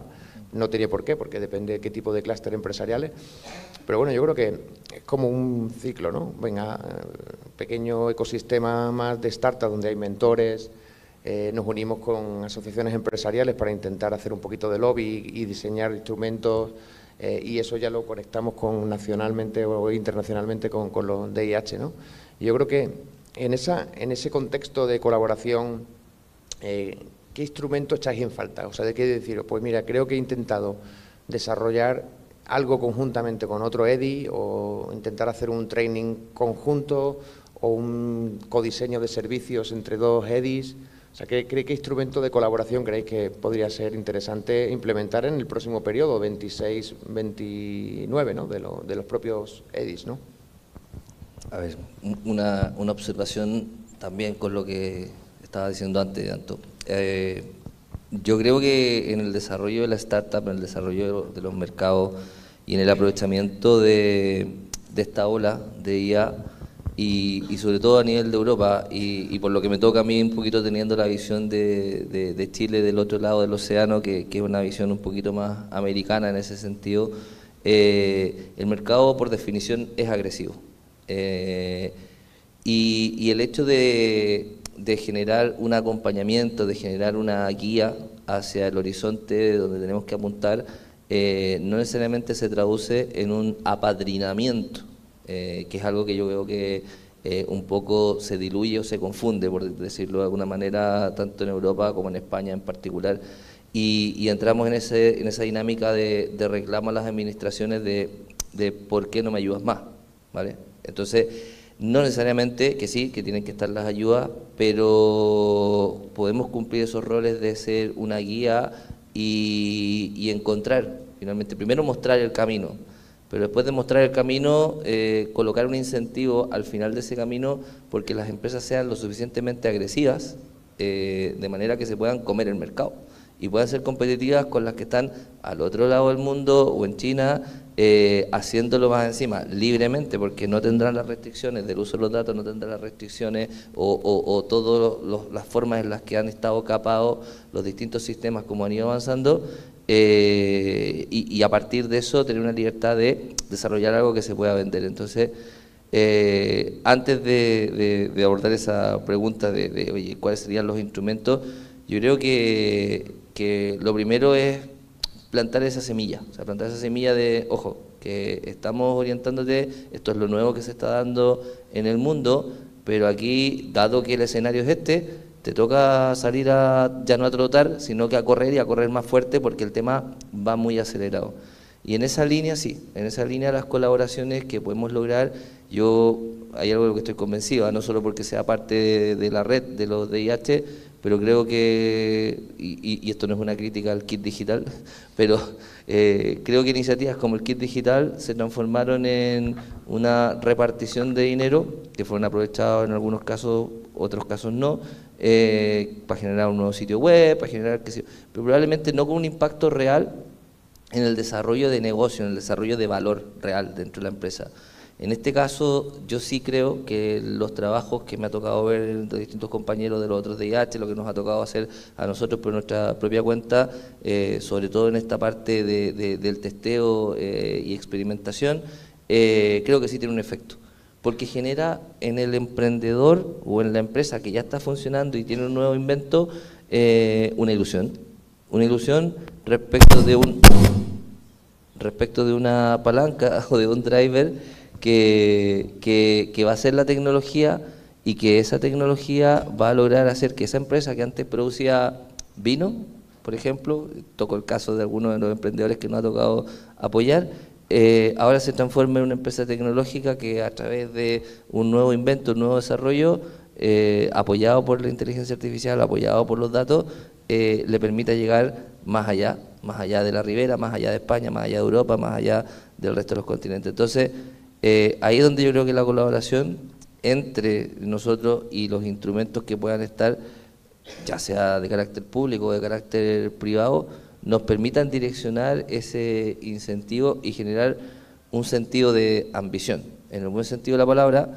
No tenía por qué, porque depende de qué tipo de clúster empresariales. Pero bueno, yo creo que es como un ciclo, ¿no? Venga, pequeño ecosistema más de startup donde hay mentores, nos unimos con asociaciones empresariales para intentar hacer un poquito de lobby y diseñar instrumentos, y eso ya lo conectamos con nacionalmente o internacionalmente con los DIH, ¿no? Y yo creo que en ese contexto de colaboración, ¿qué instrumento echáis en falta? O sea, ¿de qué deciros? Pues mira, creo que he intentado desarrollar algo conjuntamente con otro EDI, o intentar hacer un training conjunto o un codiseño de servicios entre 2 EDIs. O sea, ¿qué instrumento de colaboración creéis que podría ser interesante implementar en el próximo periodo, 26-29, ¿no? de los propios EDIs, ¿no? A ver, una observación también con lo que estaba diciendo antes, Anto. Yo creo que en el desarrollo de la startup, en el desarrollo de los mercados y en el aprovechamiento de esta ola de IA, y sobre todo a nivel de Europa, y por lo que me toca a mí un poquito teniendo la visión de Chile del otro lado del océano, que es una visión un poquito más americana en ese sentido, el mercado por definición es agresivo. Y el hecho de generar un acompañamiento, de generar una guía hacia el horizonte donde tenemos que apuntar, no necesariamente se traduce en un apadrinamiento, que es algo que yo veo que un poco se diluye o se confunde, por decirlo de alguna manera, tanto en Europa como en España en particular, y entramos en esa dinámica de reclamo a las administraciones de ¿por qué no me ayudas más? ¿Vale? Entonces, no necesariamente que sí, que tienen que estar las ayudas, pero podemos cumplir esos roles de ser una guía y encontrar, finalmente, primero mostrar el camino, pero después de mostrar el camino, colocar un incentivo al final de ese camino porque las empresas sean lo suficientemente agresivas, de manera que se puedan comer el mercado y puedan ser competitivas con las que están al otro lado del mundo o en China, haciéndolo más encima libremente, porque no tendrán las restricciones del uso de los datos, no tendrán las restricciones o todas las formas en las que han estado capados los distintos sistemas como han ido avanzando, y a partir de eso tener una libertad de desarrollar algo que se pueda vender. Entonces, antes de abordar esa pregunta de oye, ¿cuáles serían los instrumentos? Yo creo que lo primero es plantar esa semilla, o sea, plantar esa semilla de, ojo, que estamos orientándote, esto es lo nuevo que se está dando en el mundo, pero aquí, dado que el escenario es este, te toca salir ya no a trotar, sino que a correr, y a correr más fuerte porque el tema va muy acelerado. Y en esa línea, sí, en esa línea las colaboraciones que podemos lograr, hay algo de lo que estoy convencido, no solo porque sea parte de la red de los DIH, pero creo que, y esto no es una crítica al kit digital, pero creo que iniciativas como el kit digital se transformaron en una repartición de dinero que fueron aprovechados en algunos casos, otros casos no, para generar un nuevo sitio web, para generar, pero probablemente no con un impacto real en el desarrollo de negocio, en el desarrollo de valor real dentro de la empresa. En este caso, yo sí creo que los trabajos que me ha tocado ver de distintos compañeros de los otros DIH, lo que nos ha tocado hacer a nosotros por nuestra propia cuenta, sobre todo en esta parte del testeo y experimentación, creo que sí tiene un efecto. porque genera en el emprendedor o en la empresa que ya está funcionando y tiene un nuevo invento una ilusión respecto de una palanca o de un driver que va a ser la tecnología, y que esa tecnología va a lograr hacer que esa empresa que antes producía vino, por ejemplo, toco el caso de algunos de los emprendedores que nos ha tocado apoyar, ahora se transforma en una empresa tecnológica que a través de un nuevo invento, un nuevo desarrollo, apoyado por la inteligencia artificial, apoyado por los datos, le permita llegar más allá de la ribera, más allá de España, más allá de Europa, más allá del resto de los continentes. Entonces, ahí es donde yo creo que la colaboración entre nosotros y los instrumentos que puedan estar, ya sea de carácter público o de carácter privado, nos permitan direccionar ese incentivo y generar un sentido de ambición, en el buen sentido de la palabra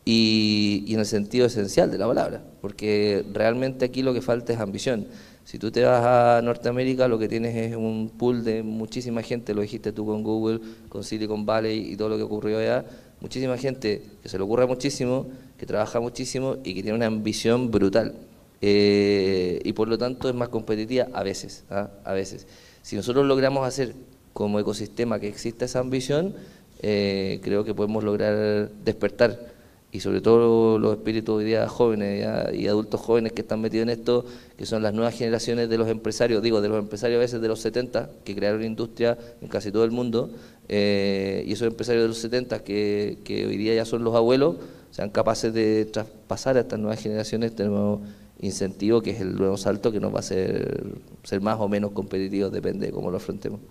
y en el sentido esencial de la palabra, porque realmente aquí lo que falta es ambición. Si tú te vas a Norteamérica, lo que tienes es un pool de muchísima gente, lo dijiste tú con Google, con Silicon Valley y todo lo que ocurrió allá, muchísima gente que se le ocurre muchísimo, que trabaja muchísimo y que tiene una ambición brutal. Y por lo tanto es más competitiva a veces, a veces. Si nosotros logramos hacer como ecosistema que exista esa ambición, creo que podemos lograr despertar, y sobre todo los espíritus hoy día jóvenes y adultos jóvenes que están metidos en esto, que son las nuevas generaciones de los empresarios, digo, de los empresarios a veces de los 70, que crearon industria en casi todo el mundo, y esos empresarios de los 70 que hoy día ya son los abuelos, sean capaces de traspasar a estas nuevas generaciones este nuevo incentivo, que es el nuevo salto que nos va a hacer ser más o menos competitivos, depende de cómo lo afrontemos.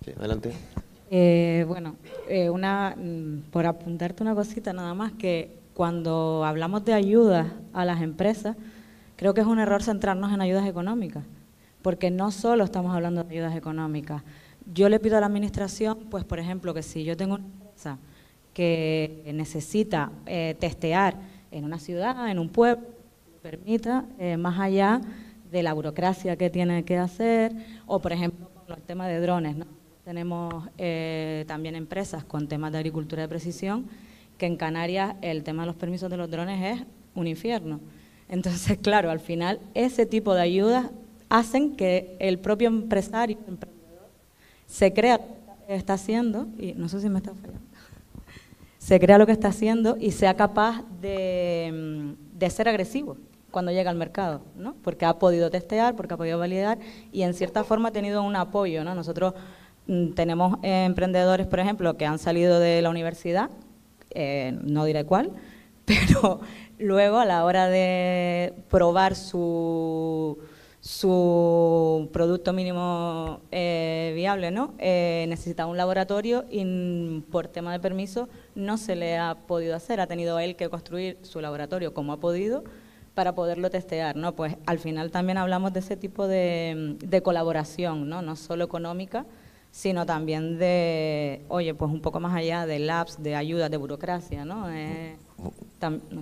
Sí, adelante. Por apuntarte una cosita nada más, que cuando hablamos de ayudas a las empresas, creo que es un error centrarnos en ayudas económicas, porque no solo estamos hablando de ayudas económicas. Yo le pido a la administración, pues por ejemplo, que si yo tengo una empresa que necesita testear en una ciudad, en un pueblo, permita, más allá de la burocracia que tiene que hacer, o por ejemplo con el tema de drones, ¿no? Tenemos también empresas con temas de agricultura de precisión, que en Canarias el tema de los permisos de los drones es un infierno. Entonces, claro, al final ese tipo de ayudas hacen que el propio empresario, emprendedor, se crea lo que está haciendo, y no sé si me está fallando, se crea lo que está haciendo y sea capaz de ser agresivo cuando llega al mercado, ¿no? Porque ha podido testear, porque ha podido validar y en cierta forma ha tenido un apoyo, ¿no? Nosotros tenemos emprendedores, por ejemplo, que han salido de la universidad, no diré cuál, pero luego a la hora de probar su producto mínimo viable, ¿no? Necesitaba un laboratorio y por tema de permiso no se le ha podido hacer, ha tenido él que construir su laboratorio como ha podido para poderlo testear, ¿no? Pues al final también hablamos de ese tipo de colaboración, ¿no? No solo económica, sino también de, oye, pues un poco más allá de labs, de ayudas, de burocracia, ¿no? No sé.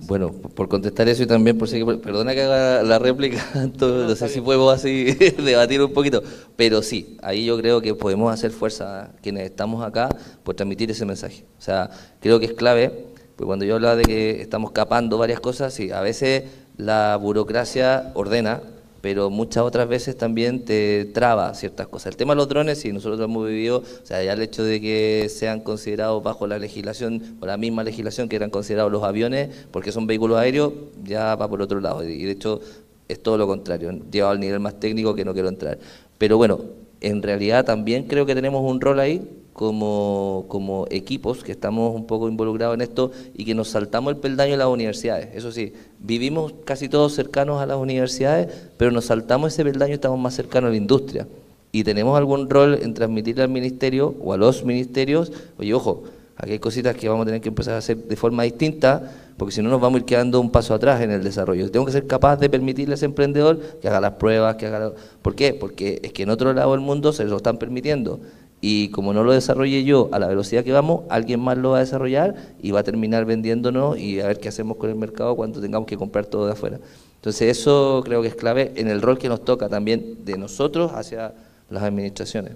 Bueno, por contestar eso y también por seguir, perdona que haga la réplica, no sé si podemos así debatir un poquito, pero sí, ahí yo creo que podemos hacer fuerza quienes estamos acá por transmitir ese mensaje. O sea, creo que es clave, pues cuando yo hablaba de que estamos capando varias cosas, sí, a veces la burocracia ordena, pero muchas otras veces también te traba ciertas cosas. El tema de los drones, sí, nosotros lo hemos vivido, o sea, ya el hecho de que sean considerados bajo la legislación, o la misma legislación que eran considerados los aviones, porque son vehículos aéreos, ya va por otro lado, y de hecho es todo lo contrario, llevado al nivel más técnico que no quiero entrar. Pero bueno, en realidad también creo que tenemos un rol ahí, como equipos que estamos un poco involucrados en esto y que nos saltamos el peldaño en las universidades. Eso sí, vivimos casi todos cercanos a las universidades, pero nos saltamos ese peldaño y estamos más cercanos a la industria. Y tenemos algún rol en transmitirle al ministerio o a los ministerios, oye, ojo, aquí hay cositas que vamos a tener que empezar a hacer de forma distinta, porque si no nos vamos a ir quedando un paso atrás en el desarrollo. Tengo que ser capaz de permitirle a ese emprendedor que haga las pruebas, que haga... ¿Por qué? Porque es que en otro lado del mundo se lo están permitiendo. Y como no lo desarrolle yo a la velocidad que vamos, alguien más lo va a desarrollar y va a terminar vendiéndonos y a ver qué hacemos con el mercado cuando tengamos que comprar todo de afuera. Entonces eso creo que es clave en el rol que nos toca también de nosotros hacia las administraciones.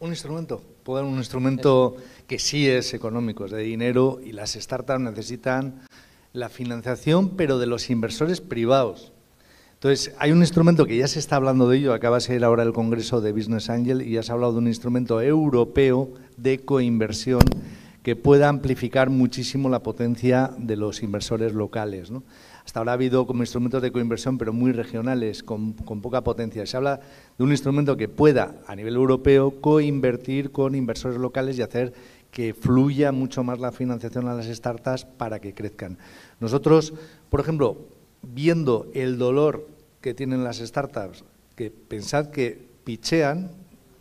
Un instrumento puedo dar un instrumento que sí es económico, es de dinero, y las startups necesitan la financiación, pero de los inversores privados. Entonces, hay un instrumento que ya se está hablando de ello, acaba de ser ahora el Congreso de Business Angel, y ya se ha hablado de un instrumento europeo de coinversión que pueda amplificar muchísimo la potencia de los inversores locales, ¿no? Hasta ahora ha habido como instrumentos de coinversión, pero muy regionales, con poca potencia. Se habla de un instrumento que pueda, a nivel europeo, coinvertir con inversores locales y hacer que fluya mucho más la financiación a las startups para que crezcan. Nosotros, por ejemplo, viendo el dolor que tienen las startups, que pensad que pitchean,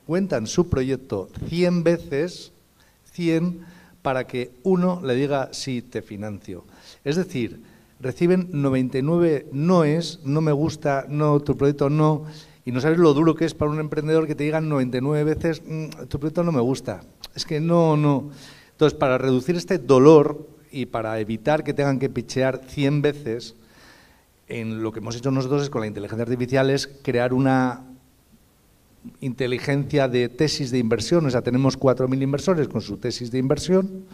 cuentan su proyecto 100 veces, 100, para que uno le diga sí, te financio. Es decir, reciben 99 noes, no me gusta, no, tu proyecto no, y no sabes lo duro que es para un emprendedor que te digan 99 veces, tu proyecto no me gusta, es que no. Entonces, para reducir este dolor y para evitar que tengan que pitchear 100 veces, en lo que hemos hecho nosotros es con la inteligencia artificial es crear una inteligencia de tesis de inversión, o sea, tenemos 4.000 inversores con su tesis de inversión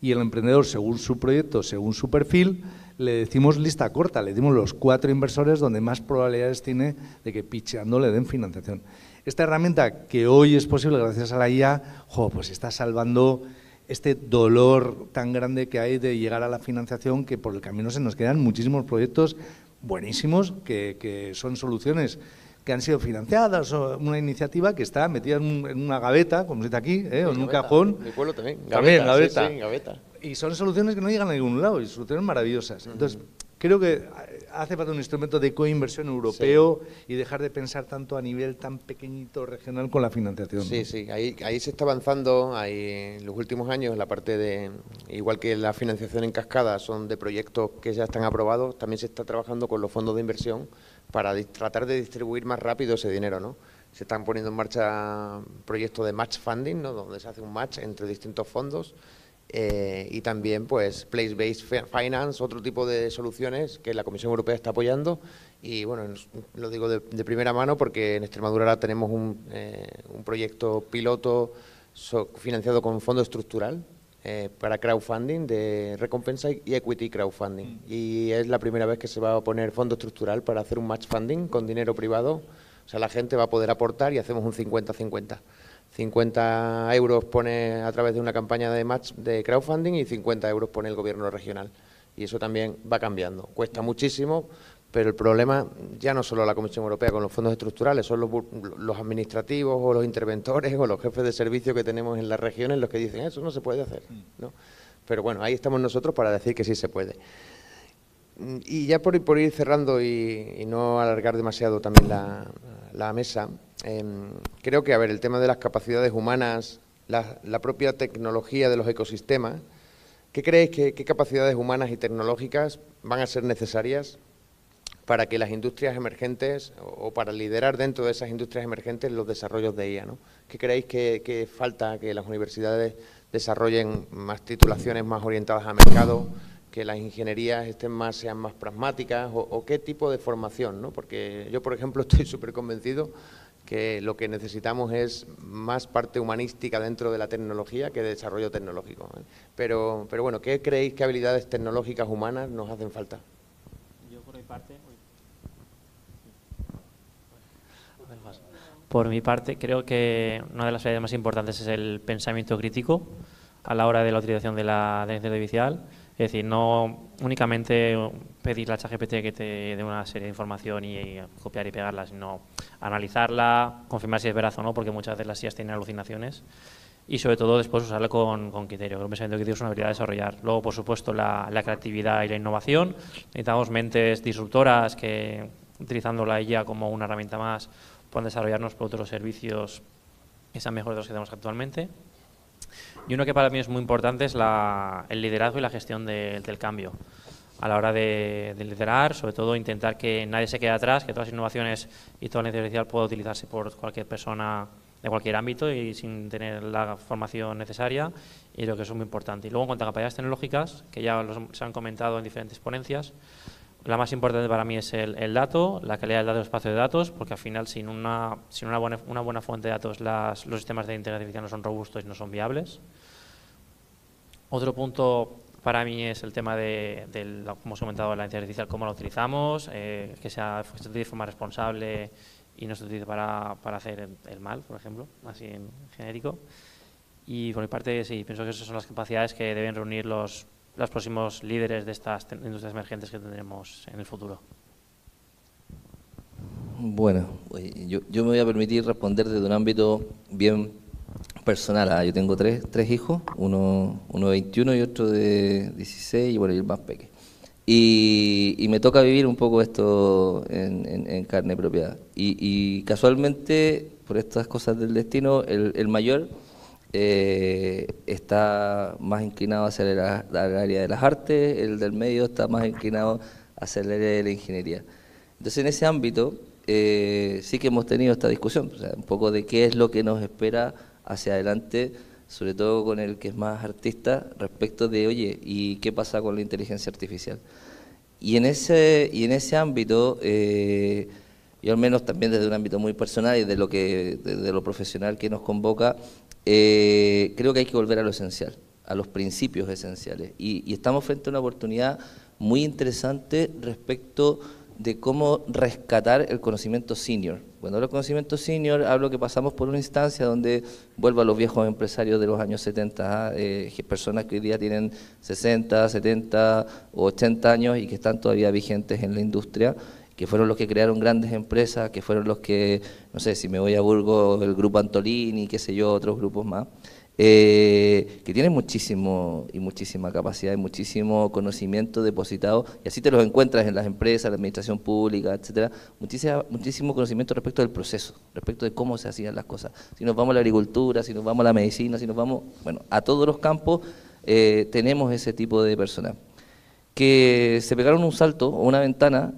y el emprendedor, según su proyecto, según su perfil, le decimos lista corta, le dimos los 4 inversores donde más probabilidades tiene de que pitcheando le den financiación. Esta herramienta que hoy es posible gracias a la IA, pues está salvando este dolor tan grande que hay de llegar a la financiación, que por el camino se nos quedan muchísimos proyectos buenísimos que son soluciones que han sido financiadas, o una iniciativa que está metida en una gaveta, como se dice aquí, o en un cajón. Mi pueblo también. Gaveta. Sí, gaveta. Y son soluciones que no llegan a ningún lado, y soluciones maravillosas. Entonces, creo que hace falta un instrumento de coinversión europeo y dejar de pensar tanto a nivel tan pequeñito regional con la financiación. Sí, ahí se está avanzando. En los últimos años, en la parte de, igual que la financiación en cascada son de proyectos que ya están aprobados, también se está trabajando con los fondos de inversión para tratar de distribuir más rápido ese dinero, ¿no? Se están poniendo en marcha proyectos de match funding, ¿no? Donde se hace un match entre distintos fondos. Y también pues place-based finance, otro tipo de soluciones que la Comisión Europea está apoyando, y bueno, lo digo de primera mano porque en Extremadura ahora tenemos un proyecto piloto financiado con fondo estructural para crowdfunding de recompensa y equity crowdfunding, y es la primera vez que se va a poner fondo estructural para hacer un match funding con dinero privado, o sea, la gente va a poder aportar y hacemos un 50-50. 50 euros pone a través de una campaña de crowdfunding y 50 euros pone el gobierno regional. Y eso también va cambiando. Cuesta muchísimo, pero el problema ya no solo la Comisión Europea con los fondos estructurales, son los administrativos o los interventores o los jefes de servicio que tenemos en las regiones los que dicen eso no se puede hacer, ¿no? Pero bueno, ahí estamos nosotros para decir que sí se puede. Y ya por ir cerrando y no alargar demasiado también la mesa, creo que, el tema de las capacidades humanas, la propia tecnología de los ecosistemas, ¿qué creéis qué capacidades humanas y tecnológicas van a ser necesarias para que las industrias emergentes o para liderar dentro de esas industrias emergentes los desarrollos de IA, ¿no? ¿Qué creéis que falta que las universidades desarrollen más titulaciones más orientadas a mercado, que las ingenierías sean más pragmáticas, o qué tipo de formación, ¿no? Porque yo, por ejemplo, estoy súper convencido que lo que necesitamos es más parte humanística dentro de la tecnología que de desarrollo tecnológico, ¿eh? Pero bueno, ¿qué creéis que habilidades tecnológicas humanas nos hacen falta? Yo por mi parte creo que una de las habilidades más importantes es el pensamiento crítico a la hora de la utilización de la inteligencia artificial. Es decir, no únicamente pedirle a ChatGPT que te dé una serie de información y copiar y pegarla, sino analizarla, confirmar si es veraz o no, porque muchas veces las IAs tienen alucinaciones, y sobre todo después usarla con criterio. El pensamiento crítico es una habilidad a desarrollar. Luego, por supuesto, la creatividad y la innovación. Necesitamos mentes disruptoras que, utilizando la IA como una herramienta más, puedan desarrollarnos productos o servicios que sean mejores de los que tenemos actualmente. Y uno que para mí es muy importante es el liderazgo y la gestión del cambio. A la hora de liderar, sobre todo intentar que nadie se quede atrás, que todas las innovaciones y toda la inteligencia artificial pueda utilizarse por cualquier persona de cualquier ámbito y sin tener la formación necesaria, y creo que eso es muy importante. Y luego, en cuanto a capacidades tecnológicas, que ya se han comentado en diferentes ponencias, La más importante para mí es el dato, la calidad del dato del espacio de datos, porque al final sin una buena fuente de datos los sistemas de inteligencia artificial no son robustos y no son viables. Otro punto para mí es el tema como os he comentado, la inteligencia artificial, cómo la utilizamos, que se utilice de forma responsable y no se utilice para hacer el mal, por ejemplo, así en genérico. Y por mi parte, sí, pienso que esas son las capacidades que deben reunir los próximos líderes de estas industrias emergentes que tendremos en el futuro. Bueno, yo me voy a permitir responder desde un ámbito bien personal. Yo tengo tres hijos, uno de 21 y otro de 16 y bueno, y el más pequeño. Y me toca vivir un poco esto en carne propia. Y casualmente, por estas cosas del destino, el mayor está más inclinado hacia el área de las artes, el del medio está más inclinado hacia el área de la ingeniería. Entonces, en ese ámbito, sí que hemos tenido esta discusión, o sea, un poco de qué es lo que nos espera hacia adelante, sobre todo con el que es más artista, respecto de, oye, ¿y qué pasa con la inteligencia artificial? Y en ese ámbito, yo al menos también desde un ámbito muy personal y desde lo profesional que nos convoca, creo que hay que volver a lo esencial, a los principios esenciales. Y estamos frente a una oportunidad muy interesante respecto de cómo rescatar el conocimiento senior. Cuando hablo de conocimiento senior, hablo que pasamos por una instancia donde vuelvo a los viejos empresarios de los años 70, personas que hoy día tienen 60, 70 o 80 años y que están todavía vigentes en la industria, que fueron los que crearon grandes empresas, que fueron los que, no sé, si me voy a Burgos, el grupo Antolini, qué sé yo, otros grupos más, que tienen muchísima capacidad y muchísimo conocimiento depositado, y así te los encuentras en las empresas, la administración pública, etcétera, muchísimo conocimiento respecto del proceso, respecto de cómo se hacían las cosas. Si nos vamos a la agricultura, si nos vamos a la medicina, si nos vamos, bueno, a todos los campos, tenemos ese tipo de personas que se pegaron un salto o una ventana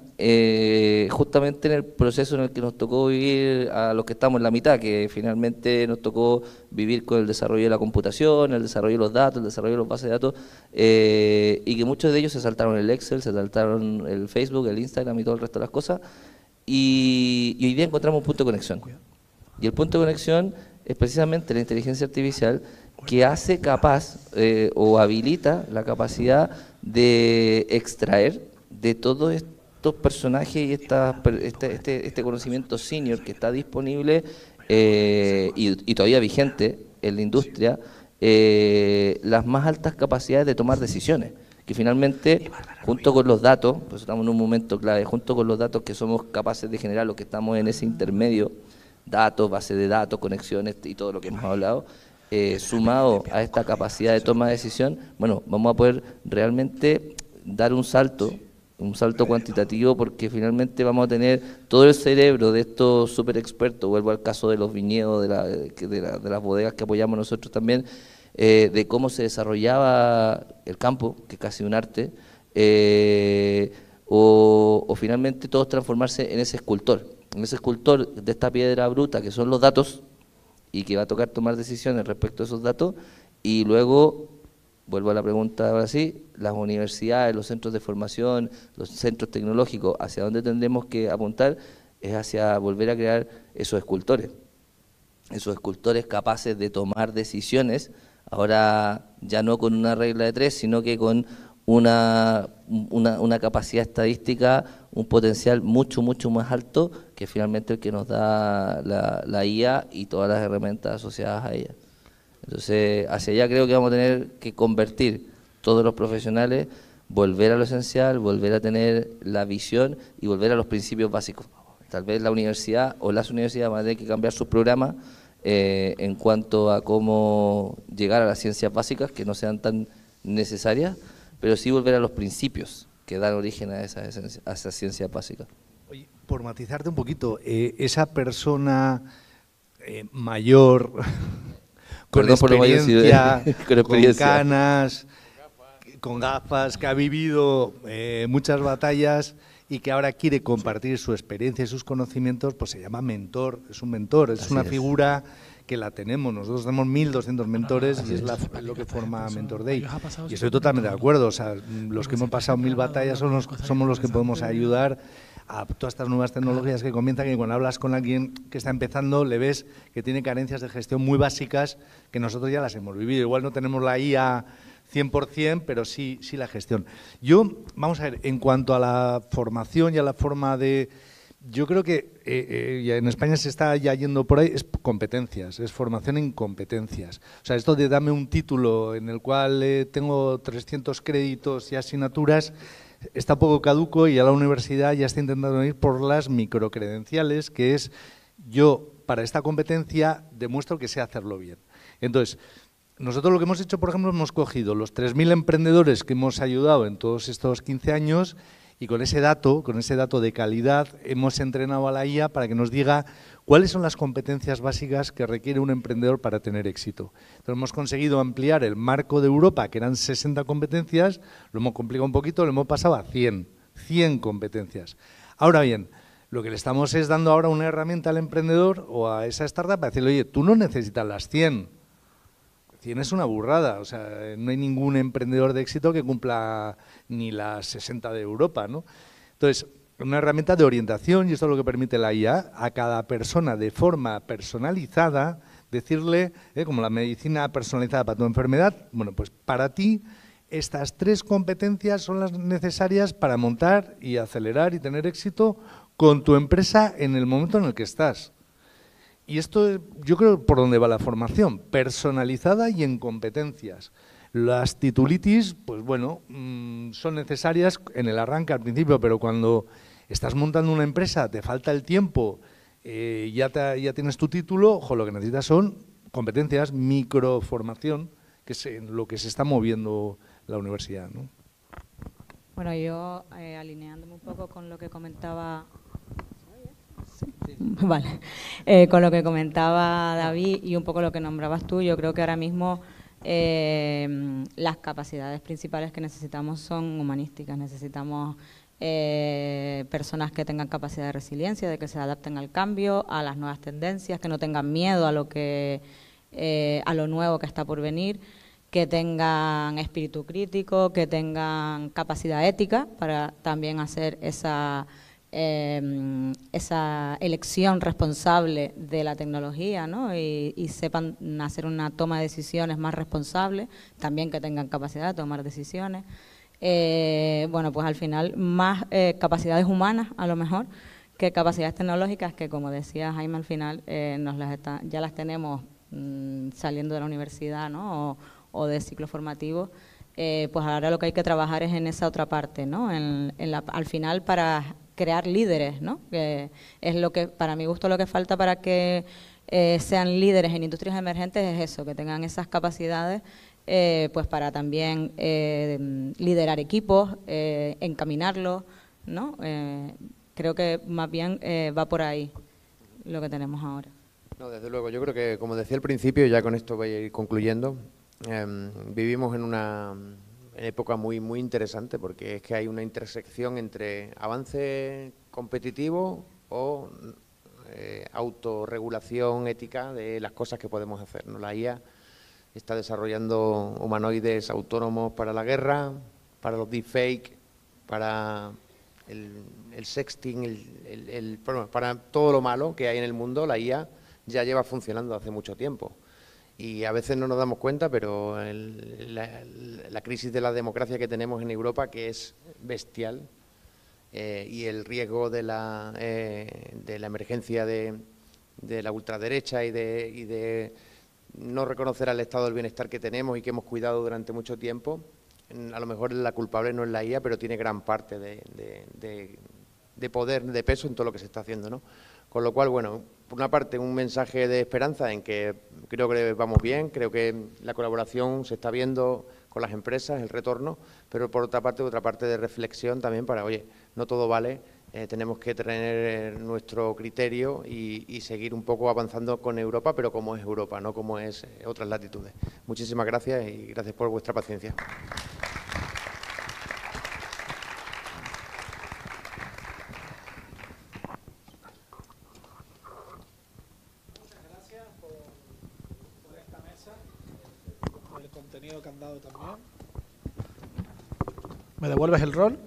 justamente en el proceso en el que nos tocó vivir a los que estamos en la mitad, que finalmente nos tocó vivir con el desarrollo de la computación, el desarrollo de los datos, el desarrollo de los bases de datos, y que muchos de ellos se saltaron el Excel, se saltaron el Facebook, el Instagram y todo el resto de las cosas, y hoy día encontramos un punto de conexión. Y el punto de conexión es precisamente la inteligencia artificial, que hace capaz o habilita la capacidad de extraer de todos estos personajes y este conocimiento senior que está disponible y todavía vigente en la industria, las más altas capacidades de tomar decisiones, que finalmente, junto con los datos, pues estamos en un momento clave, junto con los datos que somos capaces de generar, los que estamos en ese intermedio, datos, base de datos, conexiones y todo lo que hemos hablado, sumado a esta capacidad de toma de decisión, bueno, vamos a poder realmente dar un salto cuantitativo, porque finalmente vamos a tener todo el cerebro de estos super expertos. Vuelvo al caso de los viñedos, de las bodegas que apoyamos nosotros también, de cómo se desarrollaba el campo, que es casi un arte, o finalmente todos transformarse en ese escultor de esta piedra bruta que son los datos, y que va a tocar tomar decisiones respecto a esos datos. Y luego, vuelvo a la pregunta ahora sí, las universidades, los centros de formación, los centros tecnológicos, ¿hacia dónde tendremos que apuntar? Es hacia volver a crear esos escultores capaces de tomar decisiones, ahora ya no con una regla de 3, sino que con una capacidad estadística, un potencial mucho más alto, que finalmente el que nos da la IA y todas las herramientas asociadas a ella. Entonces, hacia allá creo que vamos a tener que convertir todos los profesionales, volver a lo esencial, volver a tener la visión y volver a los principios básicos. Tal vez la universidad o las universidades van a tener que cambiar sus programas en cuanto a cómo llegar a las ciencias básicas, que no sean tan necesarias, pero sí volver a los principios que dan origen a esas ciencias básicas. Oye, por matizarte un poquito, esa persona mayor, con experiencia, con canas, con gafas, que ha vivido muchas batallas y que ahora quiere compartir su experiencia y sus conocimientos, pues se llama mentor, es un mentor, es una figura que la tenemos. Nosotros tenemos 1.200 mentores y es lo que forma Mentor Day. Y estoy totalmente de acuerdo, o sea, los que hemos pasado 1000 batallas somos los que podemos ayudar a todas estas nuevas tecnologías que comienzan, y cuando hablas con alguien que está empezando, le ves que tiene carencias de gestión muy básicas que nosotros ya las hemos vivido. Igual no tenemos la IA 100%, pero sí la gestión. Vamos a ver, en cuanto a la formación y a la forma de... Yo creo que en España se está ya yendo por ahí, es competencias, es formación en competencias. O sea, esto de dame un título en el cual tengo 300 créditos y asignaturas, está poco caduco, y ya la universidad ya está intentando ir por las microcredenciales, que es yo para esta competencia demuestro que sé hacerlo bien. Entonces, nosotros lo que hemos hecho, por ejemplo, hemos cogido los 3.000 emprendedores que hemos ayudado en todos estos 15 años y con ese dato de calidad hemos entrenado a la IA para que nos diga cuáles son las competencias básicas que requiere un emprendedor para tener éxito. Entonces hemos conseguido ampliar el marco de Europa, que eran 60 competencias, lo hemos complicado un poquito, lo hemos pasado a 100 competencias. Ahora bien, lo que le estamos es dando ahora una herramienta al emprendedor o a esa startup para decirle, oye, tú no necesitas las 100. 100 es una burrada, o sea, no hay ningún emprendedor de éxito que cumpla ni las 60 de Europa, ¿no? Entonces, una herramienta de orientación, y esto es lo que permite la IA, a cada persona de forma personalizada, decirle, como la medicina personalizada para tu enfermedad, bueno, pues para ti estas 3 competencias son las necesarias para montar y acelerar y tener éxito con tu empresa en el momento en el que estás. Y esto yo creo por dónde va la formación, personalizada y en competencias. Las titulitis, pues bueno, son necesarias en el arranque al principio, pero cuando estás montando una empresa, te falta el tiempo, ya tienes tu título, ojo, lo que necesitas son competencias, microformación, que es en lo que se está moviendo la universidad, ¿no? Bueno, yo alineándome un poco con lo que comentaba... Vale, con lo que comentaba David y un poco lo que nombrabas tú, yo creo que ahora mismo las capacidades principales que necesitamos son humanísticas. Necesitamos personas que tengan capacidad de resiliencia, de que se adapten al cambio, a las nuevas tendencias, que no tengan miedo a lo nuevo que está por venir, que tengan espíritu crítico, que tengan capacidad ética para también hacer esa elección responsable de la tecnología, ¿no? Y sepan hacer una toma de decisiones más responsable, también que tengan capacidad de tomar decisiones. Bueno, pues al final más capacidades humanas a lo mejor que capacidades tecnológicas, que como decía Jaime al final ya las tenemos saliendo de la universidad, ¿no? o de ciclos formativos. Pues ahora lo que hay que trabajar es en esa otra parte, ¿no? Al final para crear líderes, ¿no? Que es lo que, para mi gusto, lo que falta para que sean líderes en industrias emergentes es eso, que tengan esas capacidades, pues para también liderar equipos, encaminarlos, ¿no? Creo que más bien va por ahí lo que tenemos ahora. No, desde luego, yo creo que, como decía al principio, ya con esto voy a ir concluyendo, vivimos en una época muy interesante, porque es que hay una intersección entre avance competitivo o autorregulación ética de las cosas que podemos hacer, ¿no? La IA está desarrollando humanoides autónomos para la guerra, para los deepfake, para el sexting, para todo lo malo que hay en el mundo. La IA ya lleva funcionando hace mucho tiempo. Y a veces no nos damos cuenta, pero la crisis de la democracia que tenemos en Europa, que es bestial, y el riesgo de la emergencia de la ultraderecha y de no reconocer al estado del bienestar que tenemos y que hemos cuidado durante mucho tiempo, a lo mejor la culpable no es la IA, pero tiene gran parte de poder, de peso en todo lo que se está haciendo, ¿no? Con lo cual, bueno, por una parte un mensaje de esperanza en que creo que vamos bien, creo que la colaboración se está viendo con las empresas, el retorno, pero por otra parte de reflexión también para, oye, no todo vale, tenemos que tener nuestro criterio y seguir un poco avanzando con Europa, pero como es Europa, no como es otras latitudes. Muchísimas gracias y gracias por vuestra paciencia. contenido que han dado también. ¿Me devuelves el rol?